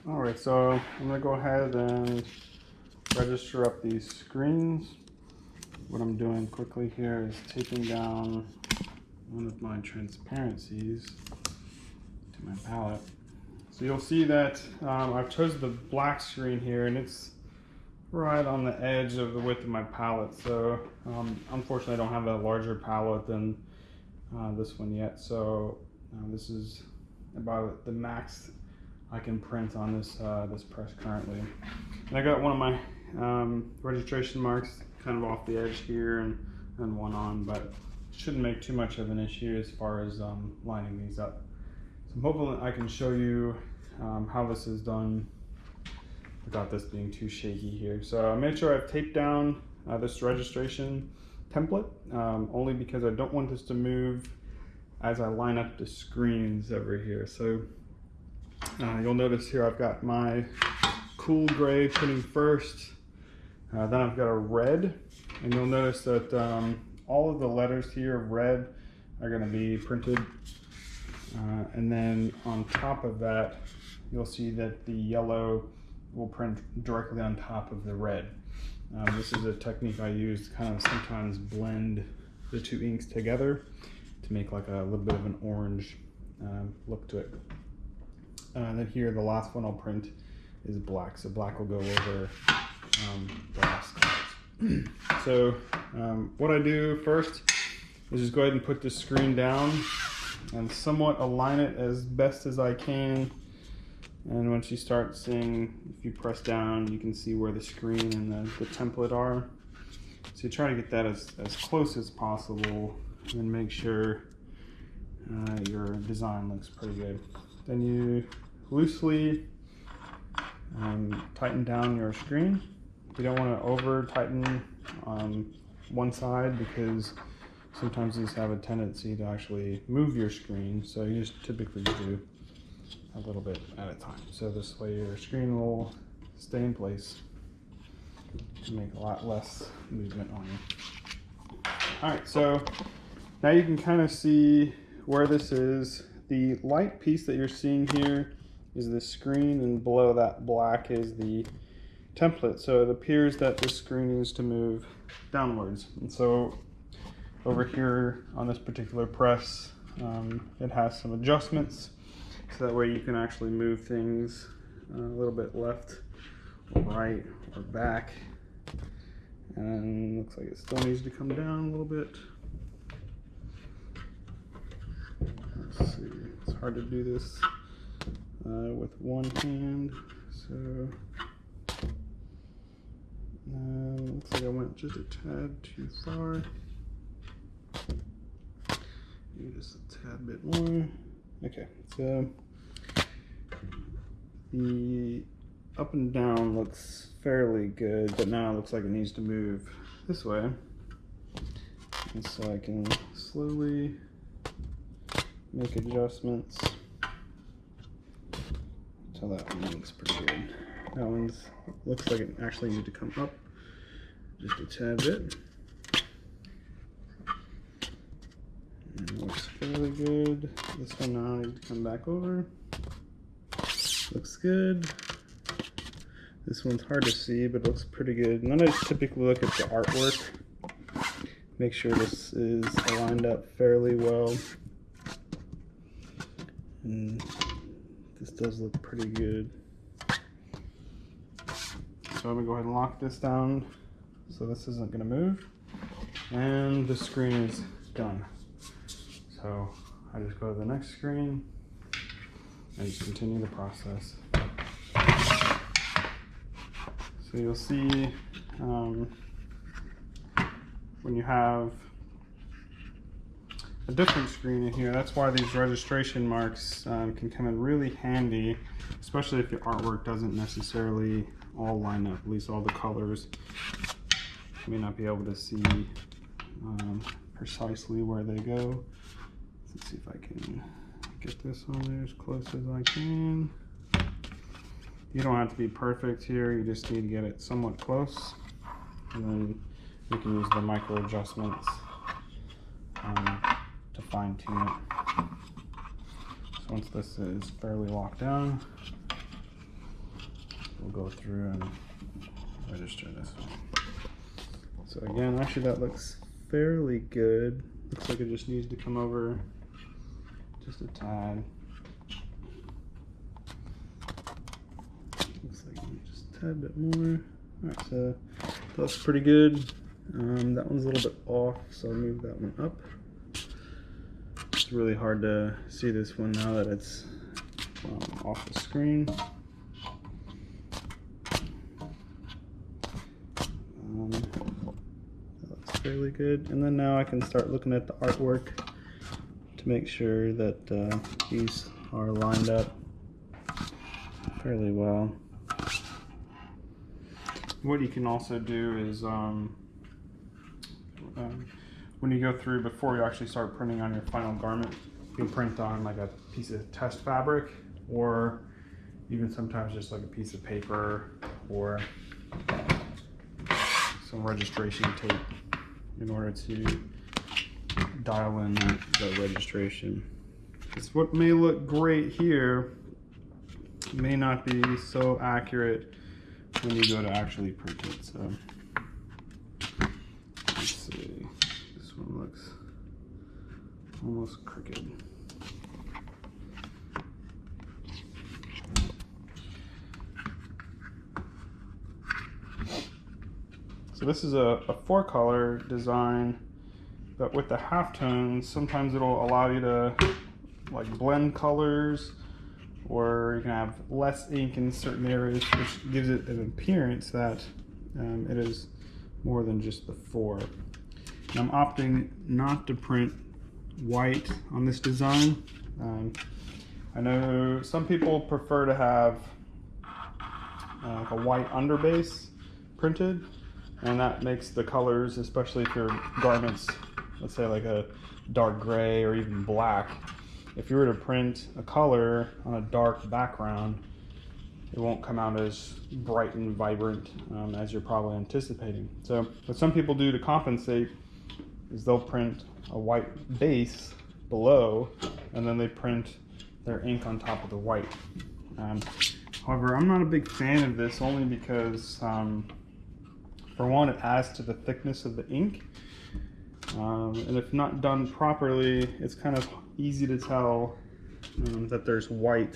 All right, so I'm gonna go ahead and register up these screens. What I'm doing quickly here is taping down one of my transparencies to my palette. So you'll see that I've chosen the black screen here, and it's right on the edge of the width of my palette. So unfortunately I don't have a larger palette than this one yet. So this is about the max I can print on this this press currently. And I got one of my registration marks kind of off the edge here and one on, but it shouldn't make too much of an issue as far as lining these up. So I'm hoping I can show you how this is done without this being too shaky here. So I made sure I've taped down this registration template, only because I don't want this to move as I line up the screens over here. So you'll notice here I've got my cool gray printing first, then I've got a red, and you'll notice that all of the letters here of red are going to be printed, and then on top of that you'll see that the yellow will print directly on top of the red. This is a technique I use to kind of sometimes blend the two inks together to make like a little bit of an orange look to it. Then here the last one I'll print is black, so black will go over the last colors. So what I do first is just go ahead and put the screen down and somewhat align it as best as I can. And once you start seeing, if you press down, you can see where the screen and the template are. So you try to get that as close as possible and make sure your design looks pretty good. Then you loosely tighten down your screen. You don't want to over tighten on one side because sometimes these have a tendency to actually move your screen. So you just typically do a little bit at a time. So this way your screen will stay in place and make a lot less movement on you. All right, so now you can kind of see where this is. The light piece that you're seeing here is the screen, and below that black is the template. So it appears that the screen needs to move downwards. And so over here on this particular press, it has some adjustments. So that way you can actually move things a little bit left or right or back. And looks like it still needs to come down a little bit. Let's see, it's hard to do this with one hand. So looks like I went just a tad too far. Maybe just a tad bit more. Okay, so the up and down looks fairly good, but now it looks like it needs to move this way. And so I can slowly make adjustments until that one looks pretty good. That one looks like it actually needs to come up just a tad bit. And it looks fairly good. This one now needs to come back over. Looks good. This one's hard to see, but looks pretty good. And then I typically look at the artwork, make sure this is aligned up fairly well. And this does look pretty good. So I'm gonna go ahead and lock this down so this isn't gonna move. And the screen is done. So I just go to the next screen and just continue the process. So you'll see when you have a different screen in here, that's why these registration marks can come in really handy, especially if your artwork doesn't necessarily all line up, at least all the colors. You may not be able to see precisely where they go. Let's see if I can get this on there as close as I can. You don't have to be perfect here, you just need to get it somewhat close. And then you can use the micro adjustments to fine tune it. So once this is fairly locked down, we'll go through and register this one. So again, actually that looks fairly good. Looks like it just needs to come over just a tad. Looks like just a tad bit more. Alright, so that looks pretty good. That one's a little bit off, so I'll move that one up. It's really hard to see this one now that it's off the screen. That looks fairly good. And then now I can start looking at the artwork to make sure that these are lined up fairly well. What you can also do is when you go through, before you actually start printing on your final garment, you can print on like a piece of test fabric, or even sometimes just like a piece of paper or some registration tape in order to dial in the registration. Because what may look great here may not be so accurate when you go to actually print it. So let's see, this one looks almost crooked. So this is a 4-color design, but with the halftones, sometimes it'll allow you to like blend colors, or you can have less ink in certain areas, which gives it an appearance that it is more than just the 4. And I'm opting not to print white on this design. I know some people prefer to have like a white underbase printed, and that makes the colors, especially if your garments, let's say like a dark gray or even black, if you were to print a color on a dark background, it won't come out as bright and vibrant as you're probably anticipating. So what some people do to compensate is they'll print a white base below, and then they print their ink on top of the white. However, I'm not a big fan of this, only because for one, it adds to the thickness of the ink, and if not done properly, it's kind of easy to tell that there's white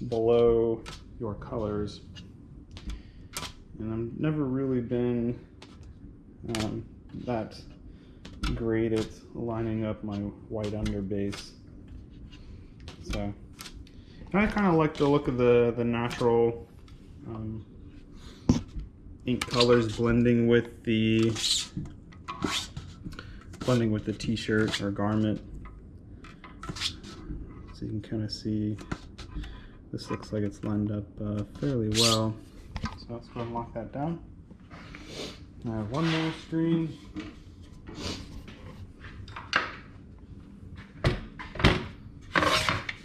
below your colors. And I've never really been that great at lining up my white underbase. So, and I kind of like the look of the natural ink colors blending with the t-shirt or garment. So you can kind of see this looks like it's lined up fairly well. So let's go and lock that down. I have one more screen.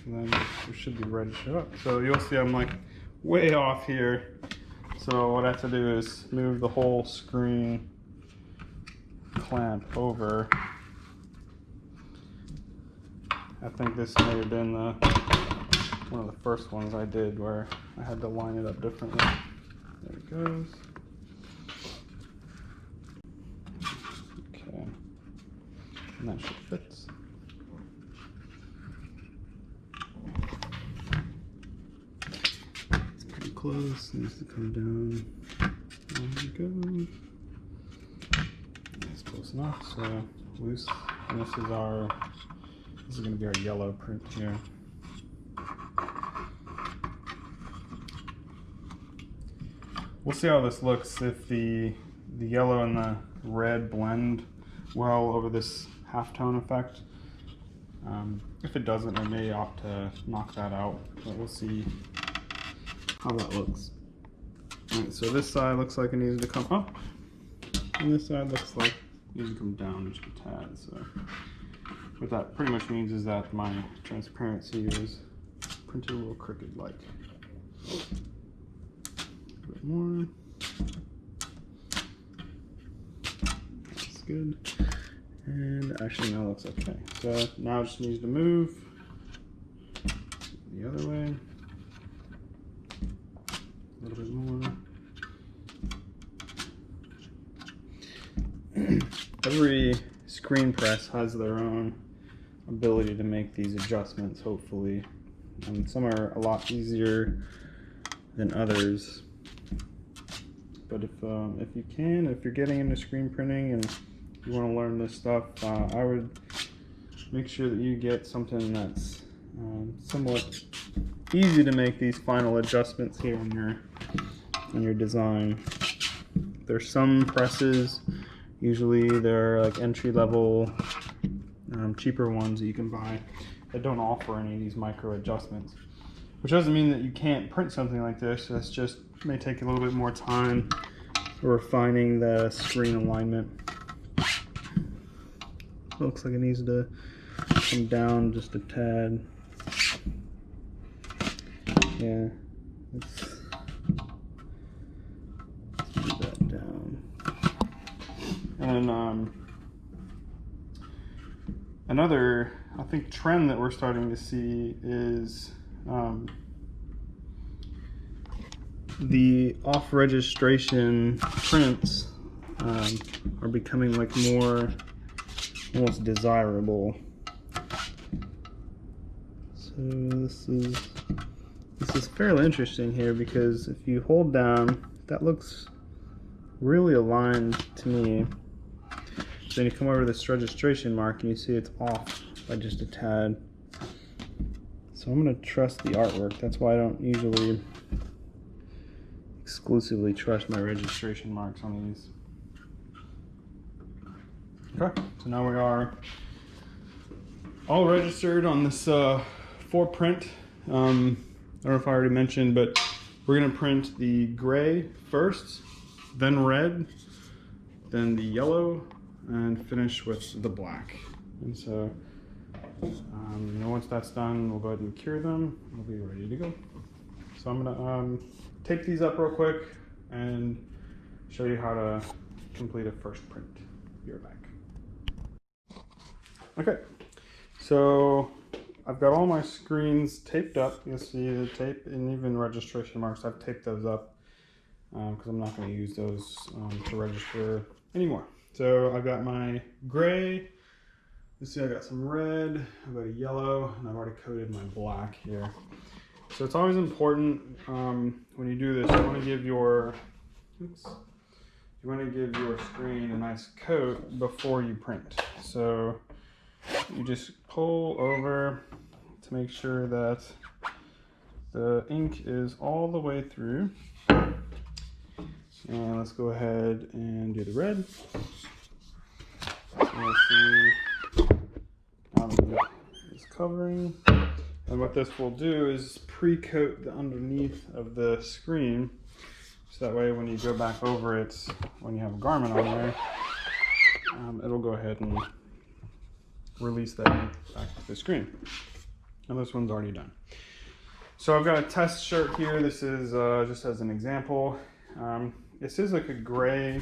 And then we should be ready to show up. So you'll see I'm like way off here. So what I have to do is move the whole screen clamp over. I think this may have been one of the first ones I did where I had to line it up differently. There it goes. Okay, and that should fit. It's pretty close, needs to come down. There we go. That's close enough, so loose. And this is going to be our yellow print here. We'll see how this looks if the yellow and the red blend well over this halftone effect. If it doesn't, I may opt to knock that out, but we'll see how that looks. Alright, so this side looks like it needs to come up, and this side looks like it needs to come down just a tad. So what that pretty much means is that my transparency is printed a little crooked like. A bit more. That's good. And actually now it looks okay. So now it just needs to move the other way. A little bit screen press has their own ability to make these adjustments, hopefully. And some are a lot easier than others. But if you can, if you're getting into screen printing and you want to learn this stuff, I would make sure that you get something that's somewhat easy to make these final adjustments here in your design. There's some presses, usually they're like entry-level, cheaper ones that you can buy that don't offer any of these micro adjustments. Which doesn't mean that you can't print something like this. It's just may take a little bit more time refining the screen alignment. Looks like it needs to come down just a tad. Yeah, let's move that down. And another, I think, trend that we're starting to see is the off-registration prints are becoming like more almost desirable. So this is fairly interesting here, because if you hold down, that looks really aligned to me. Then you come over to this registration mark and you see it's off by just a tad. So I'm going to trust the artwork. That's why I don't usually exclusively trust my registration marks on these. Okay, so now we are all registered on this for print. I don't know if I already mentioned, but we're going to print the gray first, then red, then the yellow, and finish with the black. And so once that's done, we'll go ahead and cure them. We'll be ready to go. So I'm gonna tape these up real quick and show you how to complete a first print. Be right back. Okay, so I've got all my screens taped up. You'll see the tape and even registration marks. I've taped those up because I'm not going to use those to register anymore. So I've got my gray. You see I got some red, I've got a yellow, and I've already coated my black here. So it's always important when you do this, you want to give your screen a nice coat before you print. So you just pull over to make sure that the ink is all the way through. And let's go ahead and do the red. So you'll see it's covering. And what this will do is pre-coat the underneath of the screen. So that way when you go back over it, when you have a garment on there, it'll go ahead and release that ink back to the screen. And this one's already done. So I've got a test shirt here. This is just as an example. This is like a gray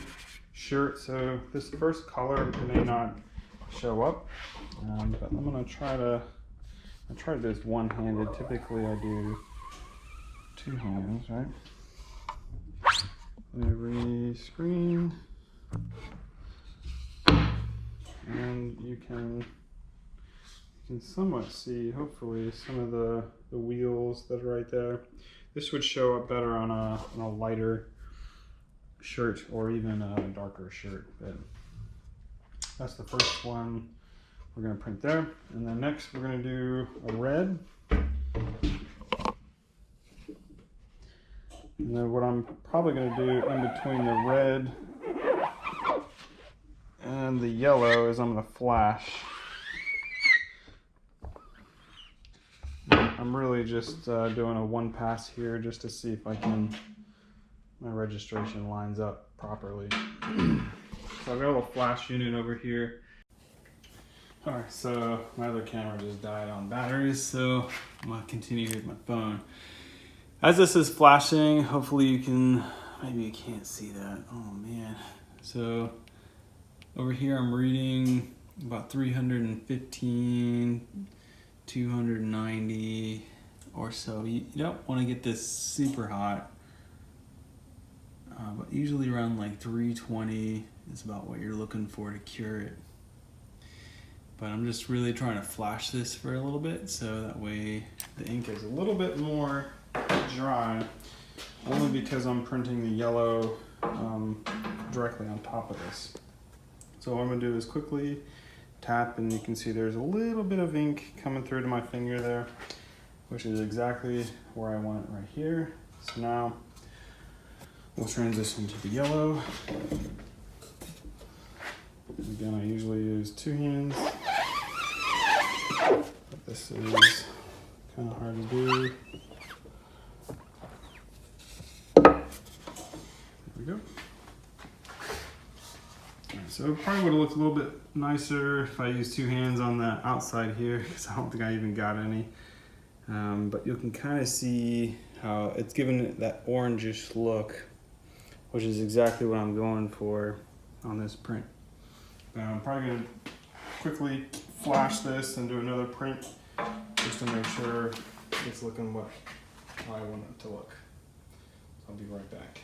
shirt, so this first color may not show up, but I'm gonna try to do this one-handed. Typically I do two hands, right? Every screen, and you can somewhat see, hopefully, some of the wheels that are right there. This would show up better on a lighter shirt or even a darker shirt, but that's the first one we're going to print there. And then next we're going to do a red. And then what I'm probably going to do in between the red and the yellow is I'm going to flash. I'm really just doing a one pass here just to see if my registration lines up properly. So I've got a little flash unit over here. Alright, so my other camera just died on batteries, so I'm going to continue with my phone. As this is flashing, hopefully you can, maybe you can't see that. Oh man. So over here I'm reading about 315, 290 or so. You don't want to get this super hot, but usually around like 320 is about what you're looking for to cure it. but I'm just really trying to flash this for a little bit so that way the ink is a little bit more dry, only because I'm printing the yellow directly on top of this. So what I'm gonna do is quickly tap, and you can see there's a little bit of ink coming through to my finger there, which is exactly where I want it right here. So now we'll transition to the yellow. Again, I usually use 2 hands, but this is kind of hard to do. There we go. Alright, so it probably would have looked a little bit nicer if I used 2 hands on the outside here, because I don't think I even got any. But you can kind of see how it's given it that orangish look, which is exactly what I'm going for on this print. I'm probably going to quickly flash this and do another print just to make sure it's looking how I want it to look. So I'll be right back.